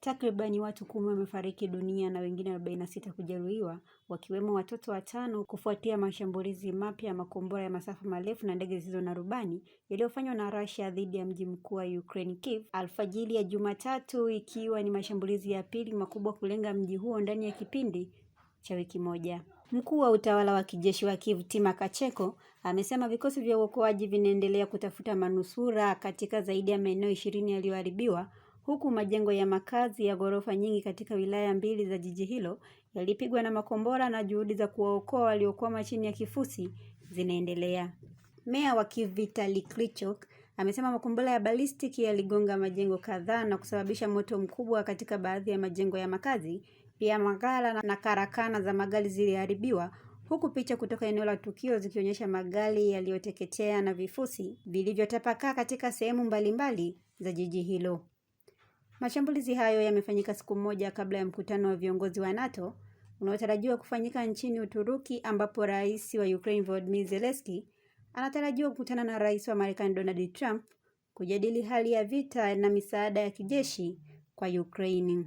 Takribani watu 10 wamefariki dunia na wengine 46 kujeruhiwa, wakiwemo watoto 5 kufuatia mashambulizi mapya ya makombora ya masafa marefu na ndege zisizo na rubani yaliyofanywa na Russia dhidi ya mji mkuu wa Ukraine Kiev alfajiri ya Jumatatu, ikiwa ni mashambulizi ya pili makubwa kulenga mji huo ndani ya kipindi cha wiki moja. Mkuu wa utawala wa kijeshi wa Kiev, Tymoshenko, amesema vikosi vya uokoaji vinaendelea kutafuta manusura katika zaidi ya maeneo 20 yaliyoharibiwa, huku majengo ya makazi ya ghorofa nyingi katika wilaya 2 za jiji hilo yalipigwa na makombora na juhudi za kuwaokoa waliokwama chini ya kifusi zinaendelea. Meya wa Kiev, Vitali Klitschko, amesema makombora ya balistiki yaligonga majengo kadhaa na kusababisha moto mkubwa katika baadhi ya majengo ya makazi. Pia maghala na karakana za magari ziliharibiwa, huku picha kutoka eneo la tukio zikionyesha magari yaliyoteketea na vifusi vilivyotapakaa katika sehemu mbalimbali za jiji hilo. Mashambulizi hayo yamefanyika siku moja kabla ya mkutano wa viongozi wa NATO unaotarajiwa kufanyika nchini Uturuki, ambapo rais wa Ukraine Volodymyr Zelensky anatarajiwa kukutana na rais wa Marekani Donald Trump kujadili hali ya vita na misaada ya kijeshi kwa Ukraine.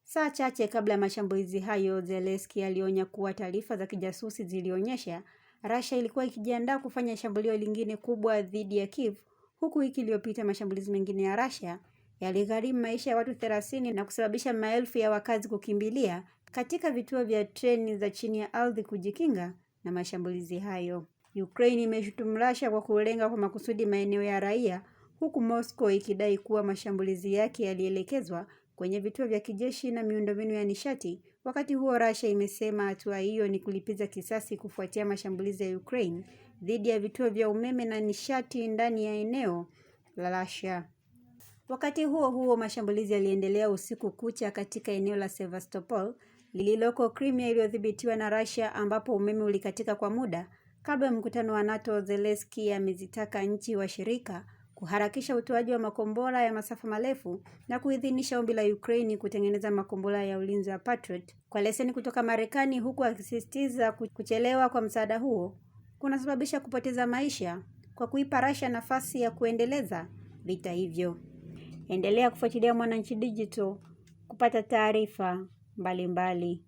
Saa chache kabla ya mashambulizi hayo, Zelensky alionya kuwa taarifa za kijasusi zilionyesha Russia ilikuwa ikijiandaa kufanya shambulio lingine kubwa dhidi ya Kiev, huku wiki iliyopita mashambulizi mengine ya Russia yaligharimu maisha ya watu 30 na kusababisha maelfu ya wakazi kukimbilia katika vituo vya treni za chini ya ardhi kujikinga na mashambulizi hayo. Ukraine imeshutumu Russia kwa kulenga kwa makusudi maeneo ya raia, huku Moscow ikidai kuwa mashambulizi yake yalielekezwa kwenye vituo vya kijeshi na miundombinu ya nishati. Wakati huo, Russia imesema hatua hiyo ni kulipiza kisasi kufuatia mashambulizi ya Ukraine dhidi ya vituo vya umeme na nishati ndani ya eneo la Russia. Wakati huo huo, mashambulizi yaliendelea usiku kucha katika eneo la Sevastopol lililoko Crimea iliyodhibitiwa na Russia, ambapo umeme ulikatika kwa muda. Kabla ya mkutano wa NATO, Zelensky amezitaka nchi washirika kuharakisha utoaji wa makombora ya masafa marefu na kuidhinisha ombi la Ukraine kutengeneza makombora ya ulinzi wa Patriot kwa leseni kutoka Marekani, huku akisisitiza kuchelewa kwa msaada huo kunasababisha kupoteza maisha kwa kuipa Russia nafasi ya kuendeleza vita hivyo. Endelea kufuatilia Mwananchi Digital kupata taarifa mbalimbali.